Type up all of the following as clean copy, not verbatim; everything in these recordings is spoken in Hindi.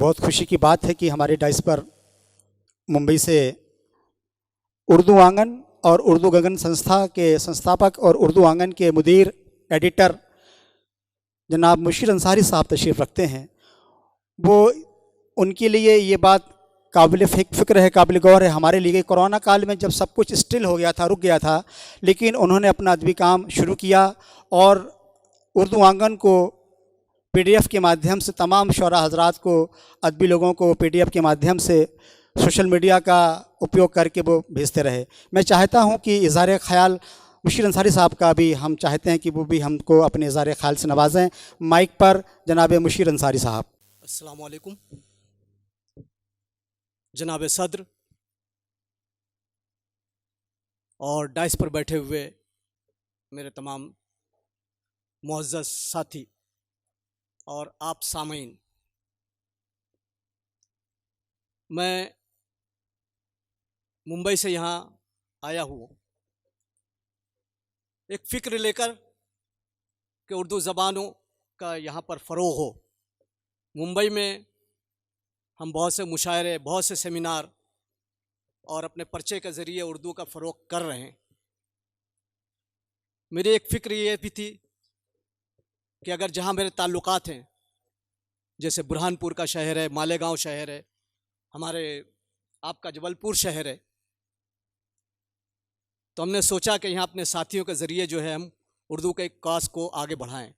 बहुत खुशी की बात है कि हमारे डाइस पर मुंबई से उर्दू आंगन और उर्दू गगन संस्था के संस्थापक और उर्दू आंगन के मुदीर एडिटर जनाब मुशीर अंसारी साहब तशरीफ़ रखते हैं। वो उनके लिए ये बात काबिल फ़िक्र है, काबिल गौर है हमारे लिए। कोरोना काल में जब सब कुछ स्टिल हो गया था, रुक गया था, लेकिन उन्होंने अपना अदबी काम शुरू किया और उर्दू आंगन को PDF के माध्यम से तमाम शोरा हजरात को, अदबी लोगों को PDF के माध्यम से सोशल मीडिया का उपयोग करके वो भेजते रहे। मैं चाहता हूँ कि इज़हार ख़याल मुशीर अंसारी साहब का भी हम चाहते हैं कि वो भी हमको अपने इज़हार ख़याल से नवाजें। माइक पर जनाब मुशीर अंसारी साहब। अस्सलाम वालेकुम जनाब सदर और डाइस पर बैठे हुए मेरे तमाम मुअज़्ज़ज़ साथी और आप सामीन, मैं मुंबई से यहाँ आया हूँ एक फ़िक्र लेकर कि उर्दू ज़बानों का यहाँ पर फ़रोग़ हो। मुंबई में हम बहुत से मुशायरे, बहुत से सेमिनार और अपने पर्चे के ज़रिए उर्दू का फ़रोग़ कर रहे हैं। मेरी एक फ़िक्र ये भी थी कि अगर जहाँ मेरे ताल्लुकात हैं, जैसे बुरहानपुर का शहर है, मालेगांव शहर है, हमारे आपका जबलपुर शहर है, तो हमने सोचा कि यहाँ अपने साथियों के ज़रिए जो है हम उर्दू के काज को आगे बढ़ाएं।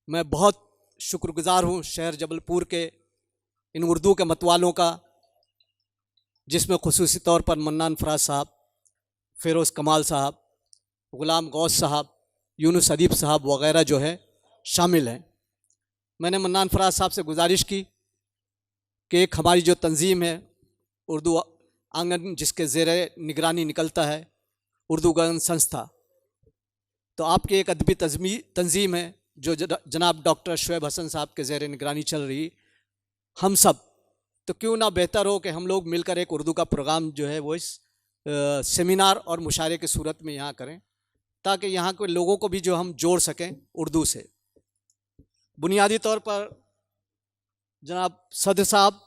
मैं बहुत शुक्रगुज़ार हूँ शहर जबलपुर के इन उर्दू के मतवालों का, जिसमें ख़ुसूसी तौर पर मन्नान फराज साहब, फ़िरोज़ कमाल साहब, ग़ुलाम गौस साहब, यूनुस अदीब साहब वग़ैरह जो है शामिल हैं। मैंने मन्नान फराज साहब से गुजारिश की कि एक हमारी जो तंजीम है उर्दू आंगन, जिसके ज़ेरे निगरानी निकलता है उर्दू गगन संस्था, तो आपकी एक अदबी तंजीम है जो जनाब डॉक्टर शुएब हसन साहब के ज़ेरे निगरानी चल रही। हम सब तो क्यों ना बेहतर हो कि हम लोग मिलकर एक उर्दू का प्रोग्राम जो है वो इस सेमिनार और मुशायरे की सूरत में यहाँ करें, ताकि यहाँ के लोगों को भी जो हम जोड़ सकें उर्दू से। बुनियादी तौर पर जनाब सदर साहब,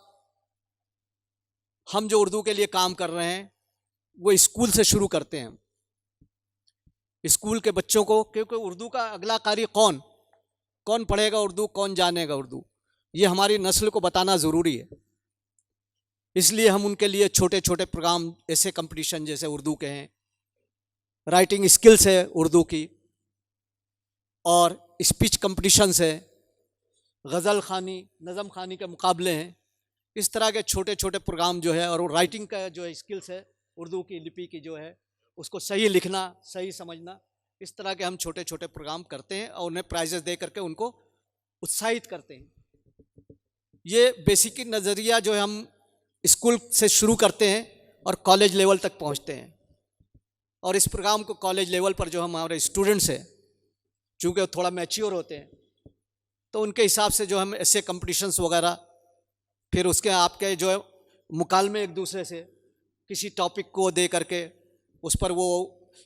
हम जो उर्दू के लिए काम कर रहे हैं वो स्कूल से शुरू करते हैं। स्कूल के बच्चों को, क्योंकि उर्दू का अगला कारी कौन पढ़ेगा उर्दू, कौन जानेगा उर्दू, ये हमारी नस्ल को बताना ज़रूरी है। इसलिए हम उनके लिए छोटे छोटे प्रोग्राम, ऐसे कंपटीशन जैसे उर्दू के हैं, राइटिंग स्किल्स है उर्दू की, और स्पीच कंपटीशन्स है, गज़ल खानी, नज़म खानी के मुकाबले हैं। इस तरह के छोटे छोटे प्रोग्राम जो है, और राइटिंग का जो स्किल्स है उर्दू की लिपि की जो है, उसको सही लिखना, सही समझना, इस तरह के हम छोटे छोटे प्रोग्राम करते हैं और उन्हें प्राइजेस दे करके उनको उत्साहित करते हैं। ये बेसिक नज़रिया जो है हम स्कूल से शुरू करते हैं और कॉलेज लेवल तक पहुंचते हैं। और इस प्रोग्राम को कॉलेज लेवल पर जो हमारे स्टूडेंट्स हैं, चूँकि वो थोड़ा मैच्योर होते हैं, तो उनके हिसाब से जो हम ऐसे कंपटीशन्स वगैरह, फिर उसके आपके जो है मुकालमे एक दूसरे से किसी टॉपिक को दे करके उस पर वो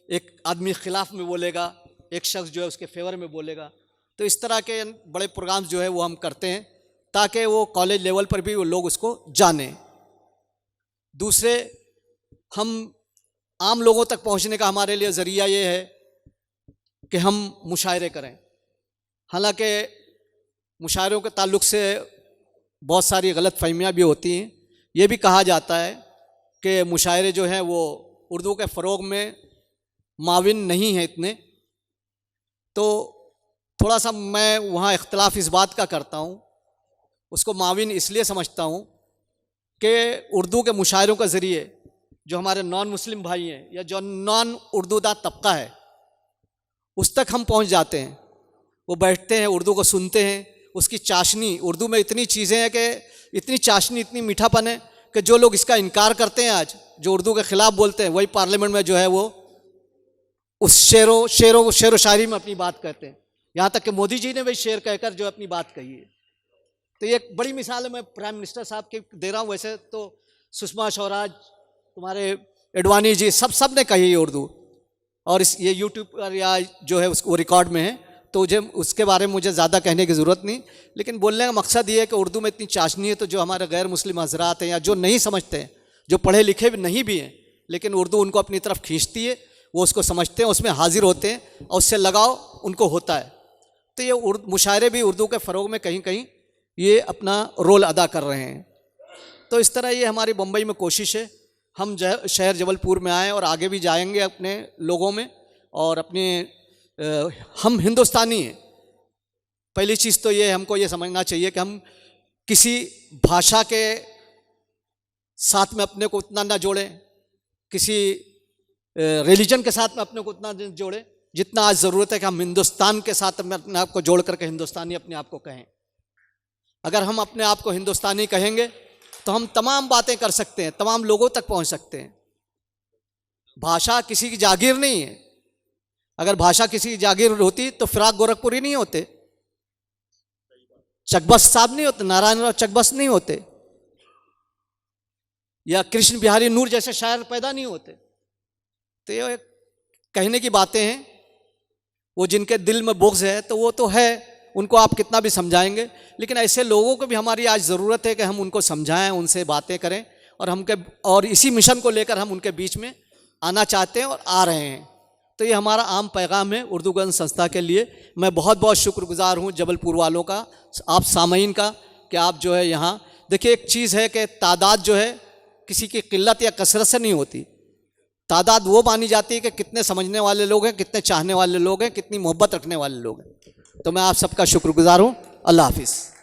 एक आदमी ख़िलाफ़ में बोलेगा, एक शख्स जो है उसके फेवर में बोलेगा। तो इस तरह के बड़े प्रोग्राम्स जो है वो हम करते हैं ताकि वो कॉलेज लेवल पर भी वो लोग उसको जानें। दूसरे, हम आम लोगों तक पहुंचने का हमारे लिए ज़रिया ये है कि हम मुशायरे करें। हालांकि मुशायरों के ताल्लुक़ से बहुत सारी गलत फ़हमियाँ भी होती हैं। ये भी कहा जाता है कि मुशायरे जो हैं वो उर्दू के फ़रोग़ में माविन नहीं हैं इतने। तो थोड़ा सा मैं वहाँ इख्तिलाफ़ इस बात का करता हूँ, उसको माविन इसलिए समझता हूँ कि उर्दू के मुशायरों के ज़रिए जो हमारे नॉन मुस्लिम भाई हैं या जो नॉन उर्दूदा तबका है उस तक हम पहुँच जाते हैं। वो बैठते हैं, उर्दू को सुनते हैं, उसकी चाशनी, उर्दू में इतनी चीज़ें हैं कि इतनी चाशनी, इतनी मीठापन है कि जो लोग इसका इनकार करते हैं आज, जो उर्दू के ख़िलाफ़ बोलते हैं, वही पार्लियामेंट में जो है वो उस शेर व शायरी में अपनी बात कहते हैं। यहाँ तक कि मोदी जी ने भी शेर कहकर जो अपनी बात कही है। तो ये एक बड़ी मिसाल है, मैं प्राइम मिनिस्टर साहब के दे रहा हूँ। वैसे तो सुषमा स्वराज, तुम्हारे एडवाणी जी, सब ने कही है उर्दू, और इस ये यूट्यूब पर या जो है उसको रिकॉर्ड में है। तो मुझे उसके बारे में मुझे ज़्यादा कहने की ज़रूरत नहीं, लेकिन बोलने का मकसद ये है कि उर्दू में इतनी चाशनी है, तो जो हमारे गैर मुस्लिम हजरात हैं या जो नहीं समझते हैं, जो पढ़े लिखे भी नहीं भी हैं, लेकिन उर्दू उनको अपनी तरफ खींचती है, वो उसको समझते हैं, उसमें हाजिर होते हैं और उससे लगाव उनको होता है। तो ये मुशायरे भी उर्दू के फ़रोग में कहीं कहीं ये अपना रोल अदा कर रहे हैं। तो इस तरह ये हमारी बम्बई में कोशिश है। हम शहर जबलपुर में आए और आगे भी जाएंगे अपने लोगों में, और अपने हम हिंदुस्तानी हैं। पहली चीज़ तो ये हमको ये समझना चाहिए कि हम किसी भाषा के साथ में अपने को उतना ना जोड़ें, किसी रिलीजन के साथ में अपने को उतना जोड़ें जितना आज ज़रूरत है कि हम हिंदुस्तान के साथ अपने आप को जोड़ करके हिंदुस्तानी अपने आप को कहें। अगर हम अपने आप को हिंदुस्तानी कहेंगे तो हम तमाम बातें कर सकते हैं, तमाम लोगों तक पहुंच सकते हैं। भाषा किसी की जागीर नहीं है। अगर भाषा किसी की जागीर होती तो फिराक गोरखपुरी नहीं होते, चकबस साहब नहीं होते, नारायण राव चकबस नहीं होते, या कृष्ण बिहारी नूर जैसे शायर पैदा नहीं होते। तो ये कहने की बातें हैं। वो जिनके दिल में बुग़्ज़ है तो वो तो है, उनको आप कितना भी समझाएंगे, लेकिन ऐसे लोगों को भी हमारी आज ज़रूरत है कि हम उनको समझाएं, उनसे बातें करें, और इसी मिशन को लेकर हम उनके बीच में आना चाहते हैं और आ रहे हैं। तो ये हमारा आम पैगाम है उर्दू गगन संस्था के लिए। मैं बहुत बहुत शुक्रगुजार हूँ जबलपुर वालों का, आप सामईन का, कि आप जो है यहाँ देखिए। एक चीज़ है कि तादाद जो है किसी की किल्लत या कसरत से नहीं होती, तादाद वो मानी जाती है कि कितने समझने वाले लोग हैं, कितने चाहने वाले लोग हैं, कितनी मोहब्बत रखने वाले लोग हैं। तो मैं आप सबका शुक्रगुजार हूँ। अल्लाह हाफिज़।